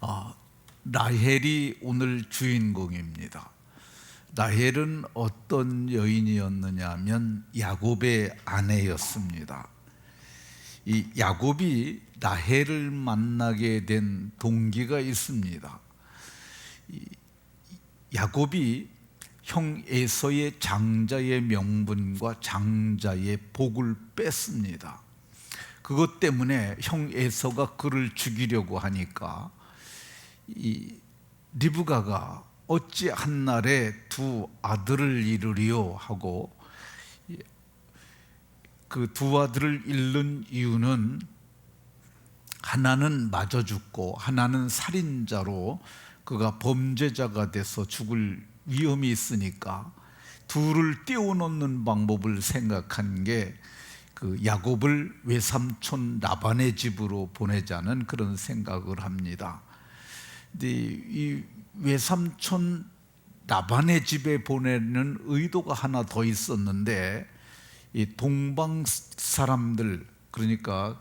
아, 라헬이 오늘 주인공입니다. 라헬은 어떤 여인이었느냐 하면 야곱의 아내였습니다. 이 야곱이 라헬을 만나게 된 동기가 있습니다. 야곱이 형 에서의 장자의 명분과 장자의 복을 뺐습니다. 그것 때문에 형 에서가 그를 죽이려고 하니까 이 리브가가 어찌 한날에 두 아들을 이루리요 하고, 그 두 아들을 잃는 이유는 하나는 맞아 죽고 하나는 살인자로 그가 범죄자가 돼서 죽을 위험이 있으니까 둘을 떼어놓는 방법을 생각한 게 그 야곱을 외삼촌 라반의 집으로 보내자는 그런 생각을 합니다. 근데 이 외삼촌 라반의 집에 보내는 의도가 하나 더 있었는데, 이 동방 사람들, 그러니까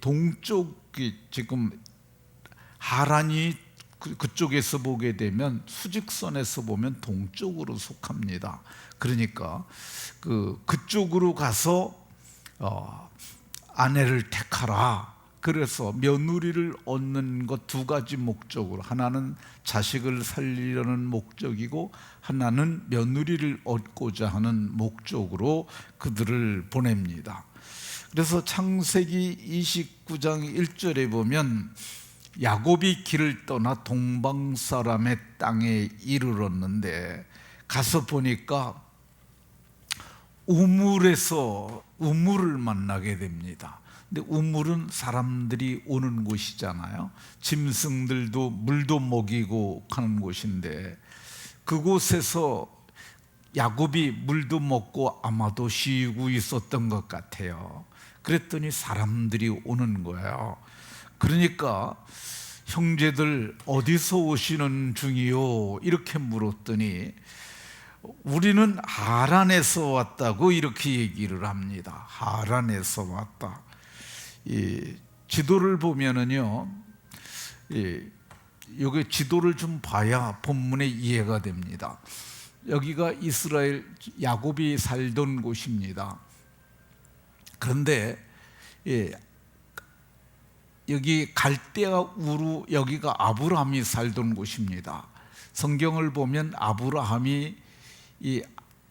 동쪽이 지금 하란이 그쪽에서 보게 되면 수직선에서 보면 동쪽으로 속합니다. 그러니까 그쪽으로 가서 아내를 택하라. 그래서 며느리를 얻는 것 두 가지 목적으로, 하나는 자식을 살리려는 목적이고 하나는 며느리를 얻고자 하는 목적으로 그들을 보냅니다. 그래서 창세기 29장 1절에 보면 야곱이 길을 떠나 동방 사람의 땅에 이르렀는데 가서 보니까 우물에서 우물을 만나게 됩니다. 근데 우물은 사람들이 오는 곳이잖아요. 짐승들도 물도 먹이고 가는 곳인데, 그곳에서 야곱이 물도 먹고 아마도 쉬고 있었던 것 같아요. 그랬더니 사람들이 오는 거예요. 그러니까 형제들 어디서 오시는 중이요? 이렇게 물었더니 우리는 하란에서 왔다고 이렇게 얘기를 합니다. 하란에서 왔다. 이 지도를 보면은요, 여기 지도를 좀 봐야 본문에 이해가 됩니다. 여기가 이스라엘 야곱이 살던 곳입니다. 그런데 여기 갈대아 우루, 여기가 아브라함이 살던 곳입니다. 성경을 보면 아브라함이 이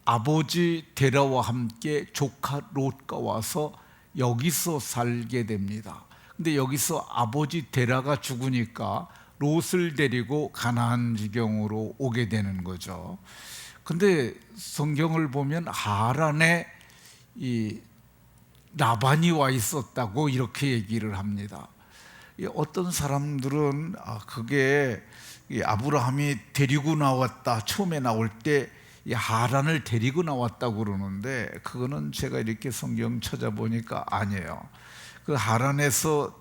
아버지 데라와 함께 조카 롯과 와서 여기서 살게 됩니다. 근데 여기서 아버지 데라가 죽으니까 롯을 데리고 가나안 지경으로 오게 되는 거죠. 근데 성경을 보면 하란에 이 라반이 와 있었다고 이렇게 얘기를 합니다. 어떤 사람들은 그게 아브라함이 데리고 나왔다, 처음에 나올 때 하란을 데리고 나왔다고 그러는데, 그거는 제가 이렇게 성경 찾아보니까 아니에요. 그 하란에서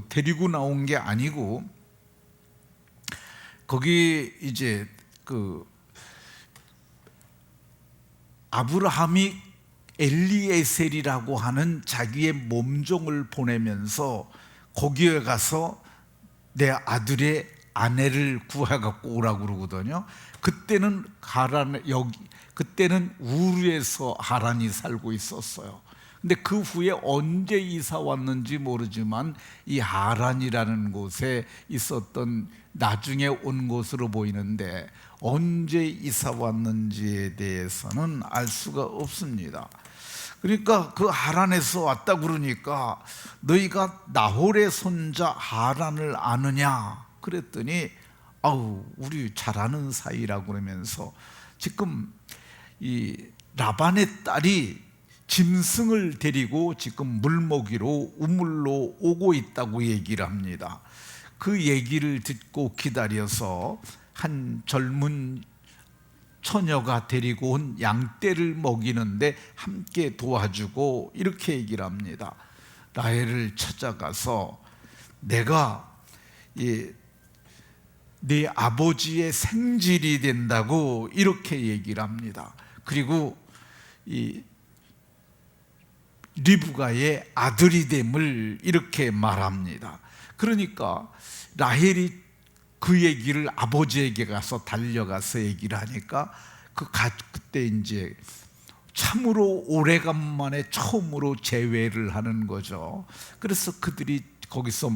데리고 나온 게 아니고, 거기 이제 아브라함이 엘리에셀이라고 하는 자기의 몸종을 보내면서 거기에 가서 내 아들의 아내를 구해갖고 오라고 그러거든요. 그때는 그때는 우르에서 하란이 살고 있었어요. 근데 그 후에 언제 이사 왔는지 모르지만 이 하란이라는 곳에 있었던, 나중에 온 곳으로 보이는데 언제 이사 왔는지에 대해서는 알 수가 없습니다. 그러니까 그 하란에서 왔다 그러니까 너희가 나홀의 손자 하란을 아느냐 그랬더니 우리 잘 아는 사이라고 그러면서, 지금 이 라반의 딸이 짐승을 데리고 지금 물먹이로 우물로 오고 있다고 얘기를 합니다. 그 얘기를 듣고 기다려서 한 젊은 처녀가 데리고 온 양떼를 먹이는데 함께 도와주고 이렇게 얘기를 합니다. 라헬을 찾아가서 내가 네 아버지의 생질이 된다고 이렇게 얘기를 합니다. 그리고 이 리브가의 아들이 됨을 이렇게 말합니다. 그러니까 라헬이 그 얘기를 아버지에게 가서 달려가서 얘기를 하니까 그때 이제 참으로 오래간만에 처음으로 재회를 하는 거죠. 그래서 그들이 거기서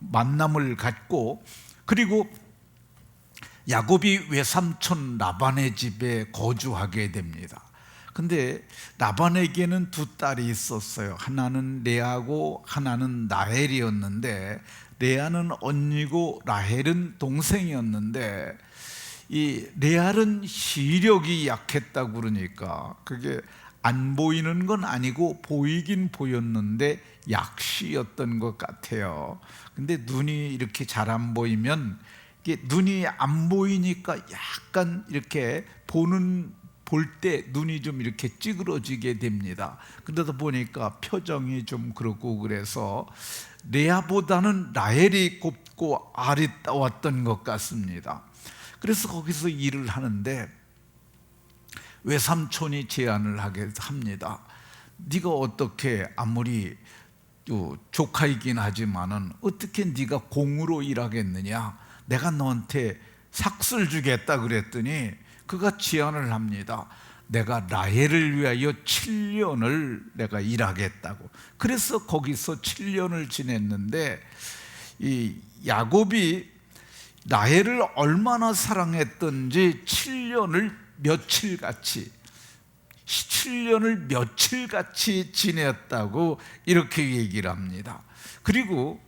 만남을 갖고, 그리고 야곱이 외삼촌 라반의 집에 거주하게 됩니다. 근데 라반에게는 두 딸이 있었어요. 하나는 레아고 하나는 라헬이었는데, 레아는 언니고 라헬은 동생이었는데, 이 레알은 시력이 약했다고 그러니까 그게 안 보이는 건 아니고 보이긴 보였는데 약시였던 것 같아요. 근데 눈이 이렇게 잘 안 보이면, 이게 눈이 안 보이니까 약간 이렇게 볼 때 눈이 좀 이렇게 찌그러지게 됩니다. 그러다 보니까 표정이 좀 그렇고, 그래서 레아보다는 라헬이 곱고 아리따웠던 것 같습니다. 그래서 거기서 일을 하는데 외삼촌이 제안을 하게 합니다. 네가 어떻게, 아무리 조카이긴 하지만은 어떻게 네가 공으로 일하겠느냐, 내가 너한테 삭슬 주겠다 그랬더니 그가 제안을 합니다. 내가 라헬을 위하여 7년을 내가 일하겠다고. 그래서 거기서 7년을 지냈는데, 이 야곱이 라헬을 얼마나 사랑했던지 7년을 며칠같이 지냈다고 이렇게 얘기를 합니다. 그리고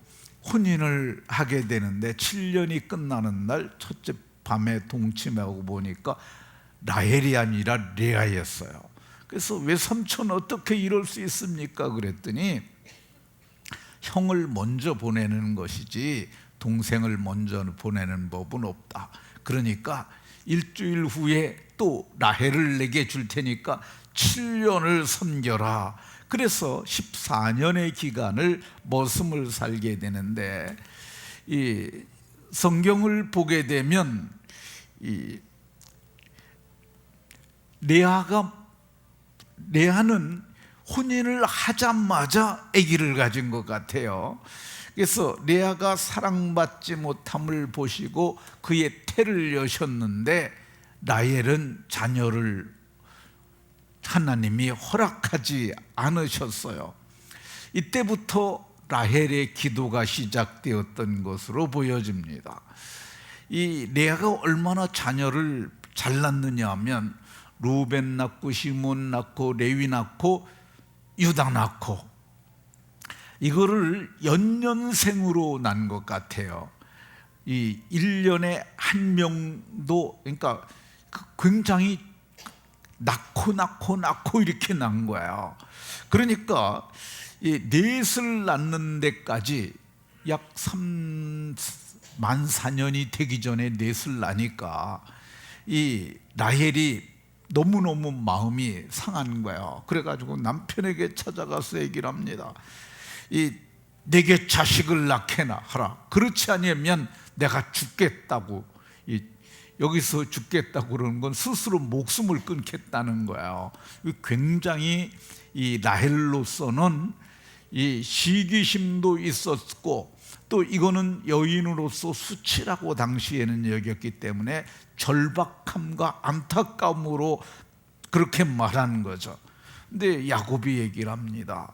혼인을 하게 되는데 7년이 끝나는 날 첫째 밤에 동침하고 보니까 라헬이 아니라 레아였어요. 그래서 외삼촌 어떻게 이럴 수 있습니까? 그랬더니 형을 먼저 보내는 것이지 동생을 먼저 보내는 법은 없다. 그러니까 일주일 후에 또 라헬을 내게 줄 테니까 7년을 섬겨라. 그래서 14년의 기간을 머슴을 살게 되는데, 이 성경을 보게 되면 이 레아는 혼인을 하자마자 아기를 가진 것 같아요. 그래서 레아가 사랑받지 못함을 보시고 그의 태를 여셨는데, 라헬은 자녀를 하나님이 허락하지 않으셨어요. 이때부터 라헬의 기도가 시작되었던 것으로 보여집니다. 이 레아가 얼마나 자녀를 잘 낳느냐 하면, 루벤 낳고 시몬 낳고 레위 낳고 유다 낳고, 이거를 연년생으로 난 것 같아요. 이 1년에 한 명도, 그러니까 굉장히 낳고 이렇게 난 거예요. 그러니까 이 넷을 낳는 데까지 약 3만 4년이 되기 전에 넷을 낳으니까 이 라헬이 너무너무 마음이 상한 거예요. 그래가지고 남편에게 찾아가서 얘기를 합니다. 내게 자식을 낳게 하라. 그렇지 않으면 내가 죽겠다고. 여기서 죽겠다고 그러는 건 스스로 목숨을 끊겠다는 거예요. 굉장히 이 라헬로서는 이 시기심도 있었고, 또 이거는 여인으로서 수치라고 당시에는 여겼기 때문에 절박함과 안타까움으로 그렇게 말하는 거죠. 근데 야곱이 얘기를 합니다.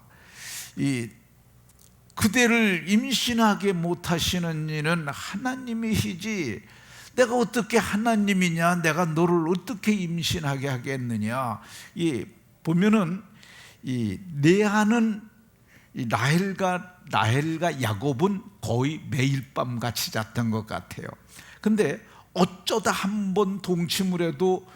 그대를 임신하게 못하시는 이는 하나님이시지, 내가 어떻게 하나님이냐, 내가 너를 어떻게 임신하게 하겠느냐. 보면은 이 레아는 라헬과 야곱은 거의 매일 밤 같이 잤던 것 같아요. 근데 어쩌다 한번 동침을 해도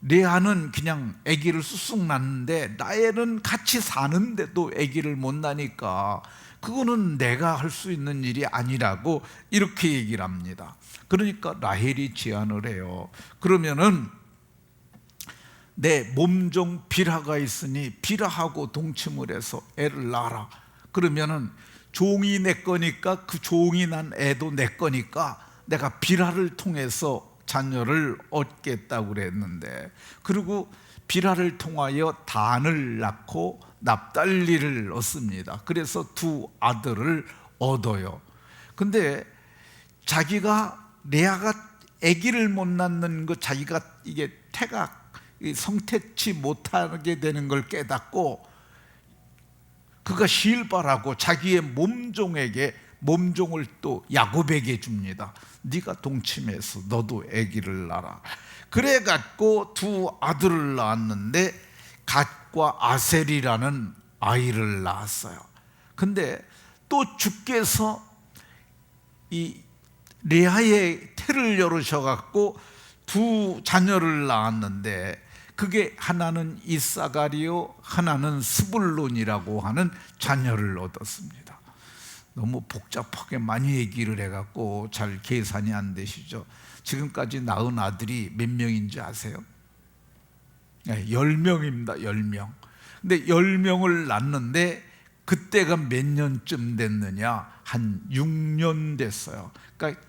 레아는 그냥 아기를 쑥쑥 낳는데, 라헬은 같이 사는데도 아기를 못 낳으니까 그거는 내가 할 수 있는 일이 아니라고 이렇게 얘기를 합니다. 그러니까 라헬이 제안을 해요. 그러면은 내 몸종 비라가 있으니 비라하고 동침을 해서 애를 낳아라. 그러면은 종이 내 거니까, 그 종이 난 애도 내 거니까 내가 비라를 통해서 자녀를 얻겠다고 그랬는데, 그리고 비라를 통하여 단을 낳고 납달리를 얻습니다. 그래서 두 아들을 얻어요. 근데 자기가 레아가 아기를 못 낳는 거, 자기가 이게 태가 성태치 못하게 되는 걸 깨닫고 그가 실바라고 자기의 몸종을 또 야곱에게 줍니다. 네가 동침해서 너도 아기를 낳아. 그래 갖고 두 아들을 낳았는데 갓과 아셀이라는 아이를 낳았어요. 근데 또 주께서 이 레아의 태를 열으셔 갖고 두 자녀를 낳았는데 그게 하나는 이사가리요 하나는 스불론이라고 하는 자녀를 얻었습니다. 너무 복잡하게 많이 얘기를 해갖고 잘 계산이 안 되시죠? 지금까지 낳은 아들이 몇 명인지 아세요? 10명입니다. 10명. 근데 10명을 낳는데 그때가 몇 년쯤 됐느냐? 한 6년 됐어요. 그러니까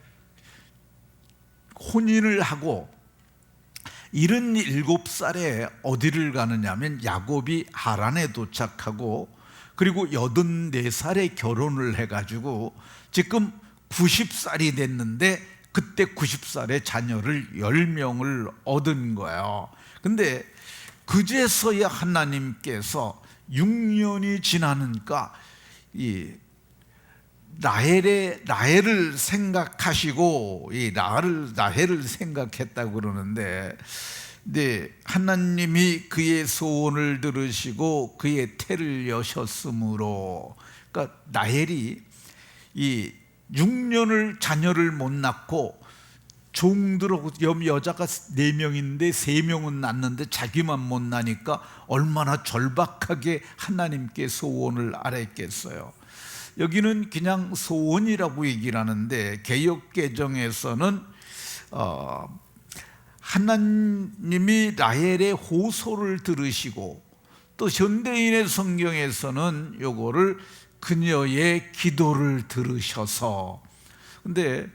혼인을 하고 77살에 어디를 가느냐면 야곱이 하란에 도착하고 그리고 84살에 결혼을 해가지고 지금 90살이 됐는데 그때 90살에 자녀를 10명을 얻은 거예요. 근데 그제서야 하나님께서 6년이 지나니까 이 라헬을 생각하시고 이 라헬을 생각했다고 그러는데, 네, 하나님이 그의 소원을 들으시고 그의 태를 여셨으므로, 그러니까 라헬이 이 6년을 자녀를 못 낳고 종들하고 여자가 4명인데 3명은 낳는데 자기만 못 낳으니까 얼마나 절박하게 하나님께 소원을 아뢰겠어요. 여기는 그냥 소원이라고 얘기를 하는데 개역개정에서는 하나님이 라헬의 호소를 들으시고, 또 현대인의 성경에서는 요거를 그녀의 기도를 들으셔서, 근데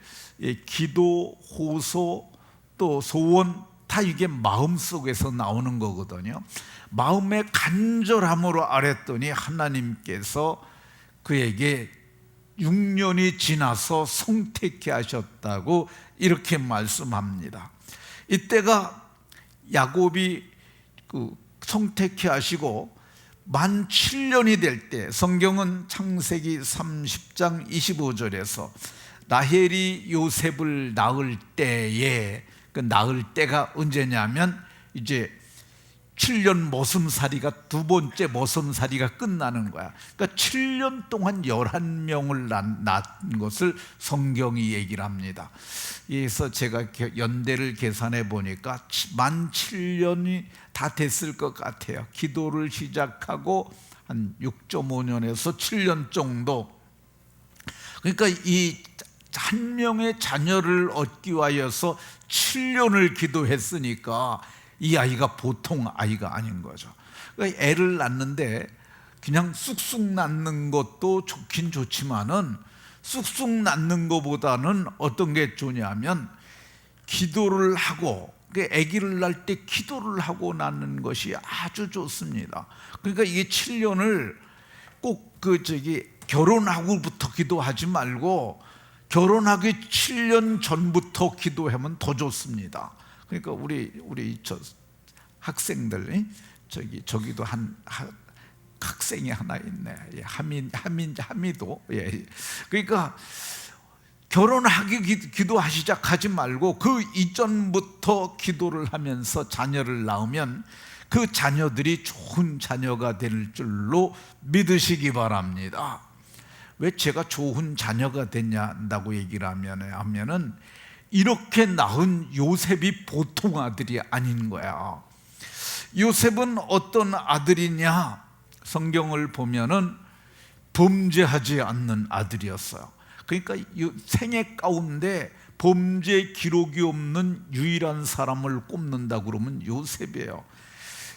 기도, 호소, 또 소원 다 이게 마음속에서 나오는 거거든요. 마음의 간절함으로 아뢰더니 하나님께서 그에게 6년이 지나서 성택케 하셨다고 이렇게 말씀합니다. 이때가 야곱이 성택케 하시고 만 7년이 될 때, 성경은 창세기 30장 25절에서 라헬이 요셉을 낳을 때에, 그 낳을 때가 언제냐면 이제 7년 머슴살이가 두 번째 머슴살이가 끝나는 거야. 그러니까 7년 동안 11명을 낳은 것을 성경이 얘기를 합니다. 그래서 제가 연대를 계산해 보니까 만 7년이 다 됐을 것 같아요. 기도를 시작하고 한 6.5년에서 7년 정도. 그러니까 이 한 명의 자녀를 얻기 위하여서 7년을 기도했으니까 이 아이가 보통 아이가 아닌 거죠. 그러니까 애를 낳는데 그냥 쑥쑥 낳는 것도 좋긴 좋지만은 쑥쑥 낳는 것보다는 어떤 게 좋냐면 기도를 하고, 아기를 낳을 때 기도를 하고 낳는 것이 아주 좋습니다. 그러니까 이게 7년을 꼭 결혼하고부터 기도하지 말고 결혼하기 7년 전부터 기도하면 더 좋습니다. 그러니까 우리 저 학생들, 저기도 한 학생이 하나 있네. 하미도. 예. 그러니까 결혼하기 기도하시작하지 말고 그 이전부터 기도를 하면서 자녀를 낳으면 그 자녀들이 좋은 자녀가 될 줄로 믿으시기 바랍니다. 왜 제가 좋은 자녀가 됐냐고 얘기를 하면은 이렇게 낳은 요셉이 보통 아들이 아닌 거야. 요셉은 어떤 아들이냐? 성경을 보면은 범죄하지 않는 아들이었어요. 그러니까 생애 가운데 범죄 기록이 없는 유일한 사람을 꼽는다 그러면 요셉이에요.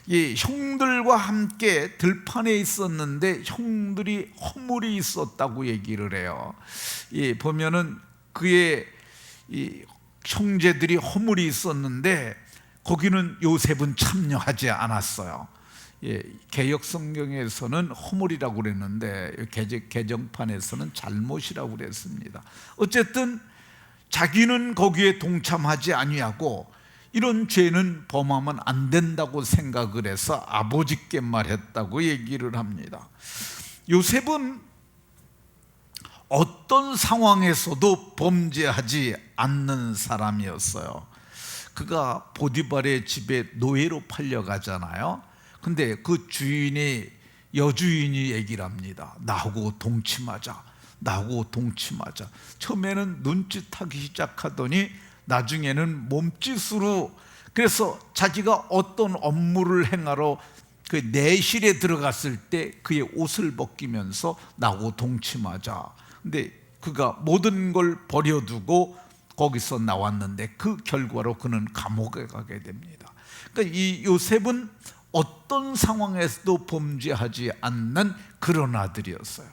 이 형들과 함께 들판에 있었는데 형들이 허물이 있었다고 얘기를 해요. 보면은 그의 이 형제들이 허물이 있었는데 거기는 요셉은 참여하지 않았어요. 개역 성경에서는 허물이라고 그랬는데 개정판에서는 잘못이라고 그랬습니다. 어쨌든 자기는 거기에 동참하지 아니하고 이런 죄는 범하면 안 된다고 생각을 해서 아버지께 말했다고 얘기를 합니다. 요셉은 어떤 상황에서도 범죄하지 않는 사람이었어요. 그가 보디발의 집에 노예로 팔려가잖아요. 근데 그 여주인이 얘기를 합니다. 나하고 동침하자, 나하고 동침하자. 처음에는 눈짓하기 시작하더니 나중에는 몸짓으로, 그래서 자기가 어떤 업무를 행하러 그 내실에 들어갔을 때 그의 옷을 벗기면서 나하고 동침하자. 근데 그가 모든 걸 버려두고 거기서 나왔는데 그 결과로 그는 감옥에 가게 됩니다. 그러니까 이 요셉은 어떤 상황에서도 범죄하지 않는 그런 아들이었어요.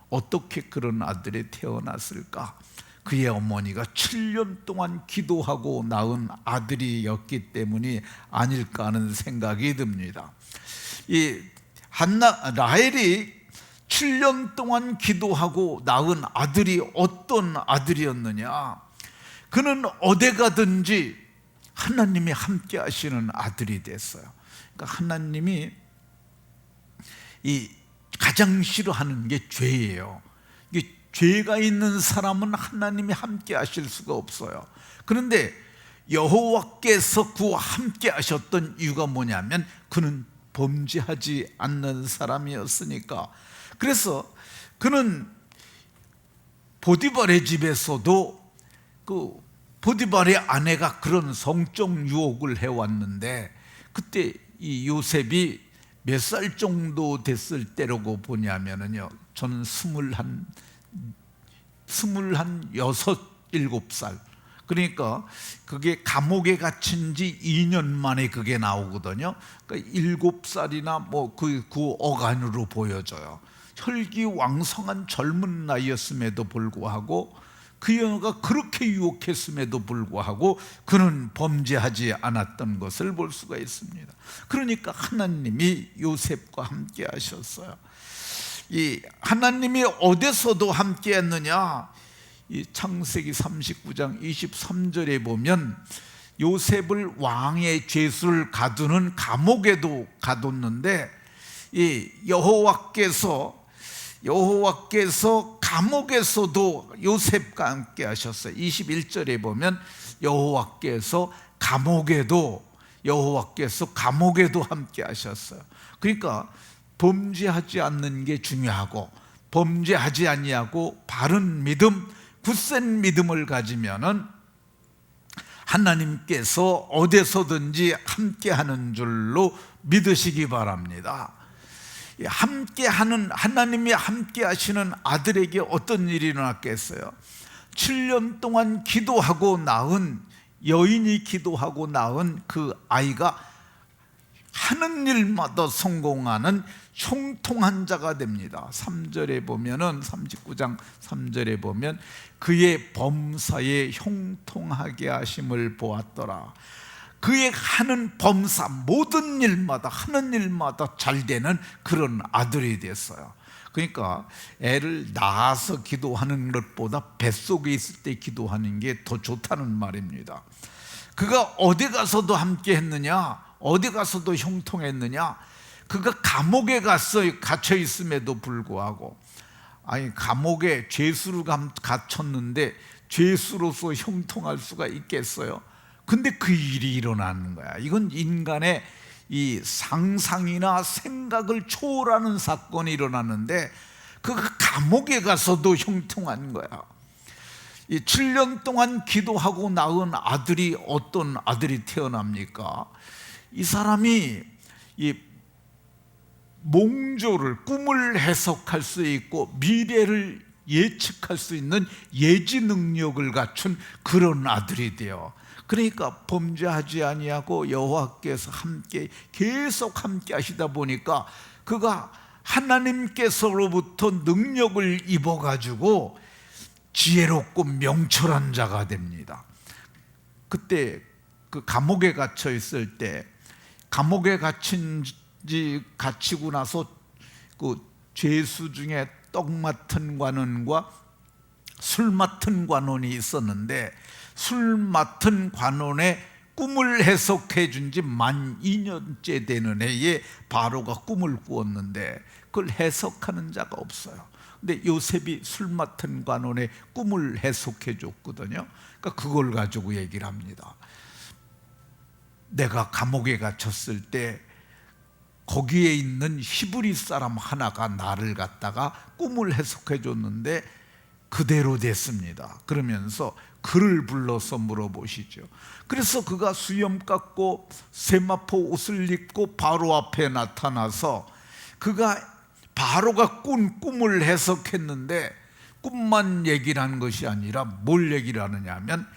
어떻게 그런 아들이 태어났을까? 그의 어머니가 7년 동안 기도하고 낳은 아들이었기 때문이 아닐까 하는 생각이 듭니다. 이 라헬이 7년 동안 기도하고 낳은 아들이 어떤 아들이었느냐? 그는 어디 가든지 하나님이 함께 하시는 아들이 됐어요. 그러니까 하나님이 가장 싫어하는 게 죄예요. 이게 죄가 있는 사람은 하나님이 함께 하실 수가 없어요. 그런데 여호와께서 그와 함께 하셨던 이유가 뭐냐면 그는 범죄하지 않는 사람이었으니까. 그래서 그는 보디발의 집에서도 그 보디발의 아내가 그런 성적 유혹을 해왔는데, 그때 이 요셉이 몇 살 정도 됐을 때라고 보냐면요, 저는 27살. 그러니까 그게 감옥에 갇힌 지 2년 만에 그게 나오거든요. 그러니까 7살이나 그 어간으로 보여져요. 혈기왕성한 젊은 나이였음에도 불구하고, 그 여자가 그렇게 유혹했음에도 불구하고 그는 범죄하지 않았던 것을 볼 수가 있습니다. 그러니까 하나님이 요셉과 함께 하셨어요. 이 하나님이 어디서도 함께 했느냐? 이 창세기 39장 23절에 보면 요셉을 왕의 죄수를 가두는 감옥에도 가뒀는데, 이 여호와께서 감옥에서도 요셉과 함께 하셨어요. 21절에 보면 여호와께서 감옥에도 함께 하셨어요. 그러니까 범죄하지 않는 게 중요하고, 범죄하지 아니하고 바른 믿음, 굳센 믿음을 가지면은 하나님께서 어디서든지 함께하는 줄로 믿으시기 바랍니다. 하나님이 함께 하시는 아들에게 어떤 일이 일어났겠어요? 7년 동안 여인이 기도하고 낳은 그 아이가 하는 일마다 성공하는 형통한 자가 됩니다. 3절에 보면은 39장 3절에 보면 그의 범사에 형통하게 하심을 보았더라. 그의 하는 범사 모든 일마다 하는 일마다 잘 되는 그런 아들이 됐어요. 그러니까 애를 낳아서 기도하는 것보다 뱃속에 있을 때 기도하는 게 더 좋다는 말입니다. 그가 어디 가서도 함께 했느냐? 어디 가서도 형통했느냐? 그가 감옥에 갇혀 있음에도 불구하고, 감옥에 죄수로 갇혔는데 죄수로서 형통할 수가 있겠어요? 근데 그 일이 일어나는 거야. 이건 인간의 이 상상이나 생각을 초월하는 사건이 일어났는데 그가 감옥에 가서도 형통한 거야. 이 7년 동안 기도하고 낳은 아들이 어떤 아들이 태어납니까? 이 사람이 이 몽조를, 꿈을 해석할 수 있고 미래를 예측할 수 있는 예지 능력을 갖춘 그런 아들이 돼요. 그러니까 범죄하지 아니하고 여호와께서 계속 함께 하시다 보니까 그가 하나님께서로부터 능력을 입어가지고 지혜롭고 명철한 자가 됩니다. 그때 그 감옥에 갇혀 있을 때, 감옥에 갇힌 갇히고 나서 그 죄수 중에 떡 맡은 관원과 술 맡은 관원이 있었는데, 술 맡은 관원의 꿈을 해석해 준 지 만 2년째 되는 해에 바로가 꿈을 꾸었는데 그걸 해석하는 자가 없어요. 근데 요셉이 술 맡은 관원의 꿈을 해석해 줬거든요. 그러니까 그걸 가지고 얘기를 합니다. 내가 감옥에 갇혔을 때 거기에 있는 히브리 사람 하나가 나를 갖다가 꿈을 해석해 줬는데 그대로 됐습니다. 그러면서 그를 불러서 물어보시죠. 그래서 그가 수염 깎고 세마포 옷을 입고 바로 앞에 나타나서 그가 바로가 꾼 꿈을 해석했는데, 꿈만 얘기를 한 것이 아니라 뭘 얘기를 하느냐 하면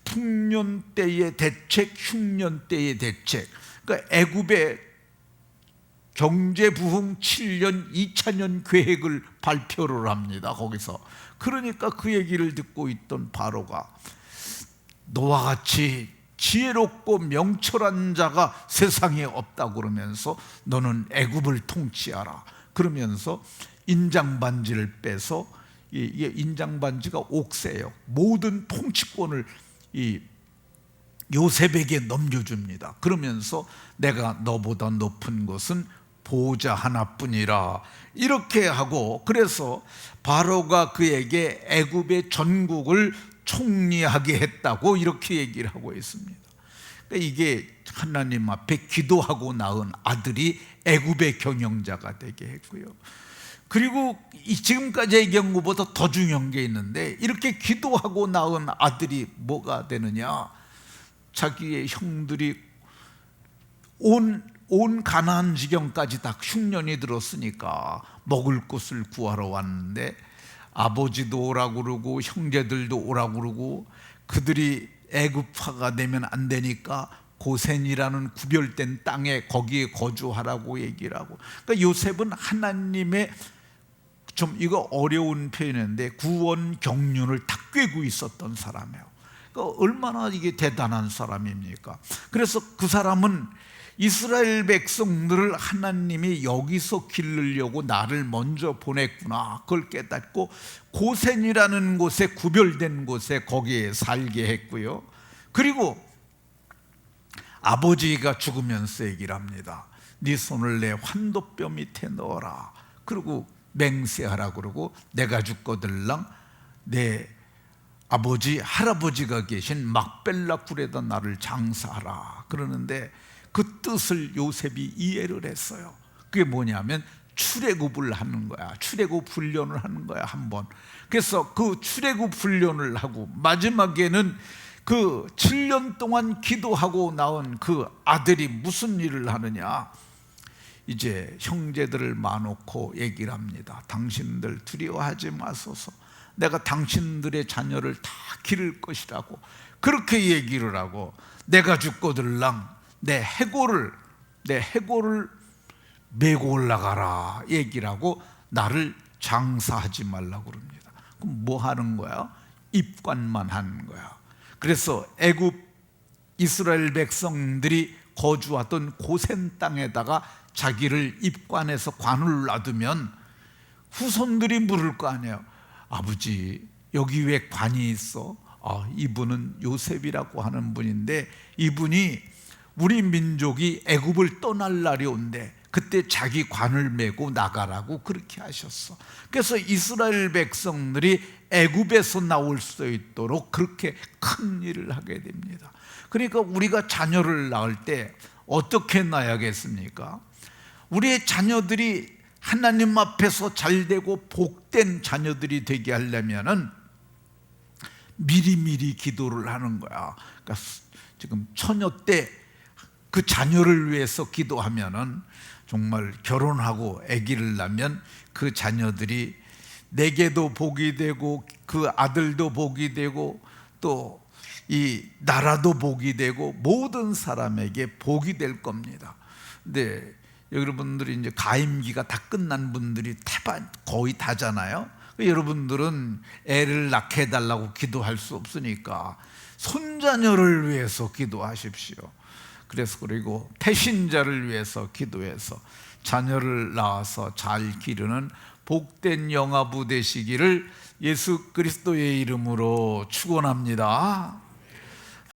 풍년 때의 대책, 흉년 때의 대책. 그러니까 애굽의 경제 부흥 7년 2차년 계획을 발표를 합니다. 거기서. 그러니까 그 얘기를 듣고 있던 바로가 너와 같이 지혜롭고 명철한 자가 세상에 없다고 그러면서 너는 애굽을 통치하라 그러면서 인장반지를 빼서, 이게 인장반지가 옥새예요. 모든 통치권을 이 요셉에게 넘겨줍니다. 그러면서 내가 너보다 높은 것은 보호자 하나뿐이라 이렇게 하고, 그래서 바로가 그에게 애굽의 전국을 총리하게 했다고 이렇게 얘기를 하고 있습니다. 그러니까 이게 하나님 앞에 기도하고 낳은 아들이 애굽의 경영자가 되게 했고요. 그리고 지금까지의 경우보다 더 중요한 게 있는데, 이렇게 기도하고 낳은 아들이 뭐가 되느냐, 자기의 형들이 온 가나안 지경까지 다 흉년이 들었으니까 먹을 것을 구하러 왔는데 아버지도 오라고 그러고 형제들도 오라고 그러고, 그들이 애굽파가 되면 안 되니까 고센이라는 구별된 땅에 거기에 거주하라고 얘기를 하고. 그러니까 요셉은 하나님의, 좀 이거 어려운 표현인데, 구원 경륜을 다 꿰고 있었던 사람이에요. 그러니까 얼마나 이게 대단한 사람입니까? 그래서 그 사람은 이스라엘 백성들을 하나님이 여기서 기르려고 나를 먼저 보냈구나, 그걸 깨닫고 고센이라는 곳에, 구별된 곳에 거기에 살게 했고요. 그리고 아버지가 죽으면서 얘기를 합니다. 네 손을 내 환도뼈 밑에 넣어라. 그리고 맹세하라 그러고, 내가 죽거들랑 내 아버지 할아버지가 계신 막벨라 굴에다 나를 장사하라 그러는데, 그 뜻을 요셉이 이해를 했어요. 그게 뭐냐면 출애굽을 하는 거야. 출애굽 훈련을 하는 거야, 한번. 그래서 그 출애굽 훈련을 하고 마지막에는 그 7년 동안 기도하고 나온 그 아들이 무슨 일을 하느냐, 이제 형제들을 마놓고 얘기를 합니다. 당신들 두려워하지 마소서, 내가 당신들의 자녀를 다 기를 것이라고 그렇게 얘기를 하고, 내가 죽거들랑 내 해골을 메고 올라가라 얘기를 하고 나를 장사하지 말라고 그럽니다. 그럼 뭐 하는 거야? 입관만 하는 거야. 그래서 애굽 이스라엘 백성들이 거주하던 고센 땅에다가 자기를 입관해서 관을 놔두면 후손들이 물을 거 아니에요. 아버지, 여기 왜 관이 있어? 이분은 요셉이라고 하는 분인데, 이분이 우리 민족이 애굽을 떠날 날이 온대. 그때 자기 관을 메고 나가라고 그렇게 하셨어. 그래서 이스라엘 백성들이 애굽에서 나올 수 있도록 그렇게 큰 일을 하게 됩니다. 그러니까 우리가 자녀를 낳을 때 어떻게 낳아야겠습니까? 우리의 자녀들이 하나님 앞에서 잘되고 복된 자녀들이 되게 하려면은 미리미리 기도를 하는 거야. 그러니까 지금 처녀 때 그 자녀를 위해서 기도하면은, 정말 결혼하고 아기를 낳으면 그 자녀들이 내게도 복이 되고 그 아들도 복이 되고 또 이 나라도 복이 되고 모든 사람에게 복이 될 겁니다. 근데 여러분들이 이제 가임기가 다 끝난 분들이 거의 다잖아요. 여러분들은 애를 낳게 해달라고 기도할 수 없으니까 손자녀를 위해서 기도하십시오. 그래서 그리고 태신자를 위해서 기도해서 자녀를 낳아서 잘 기르는 복된 영아부 되시기를 예수 그리스도의 이름으로 축원합니다.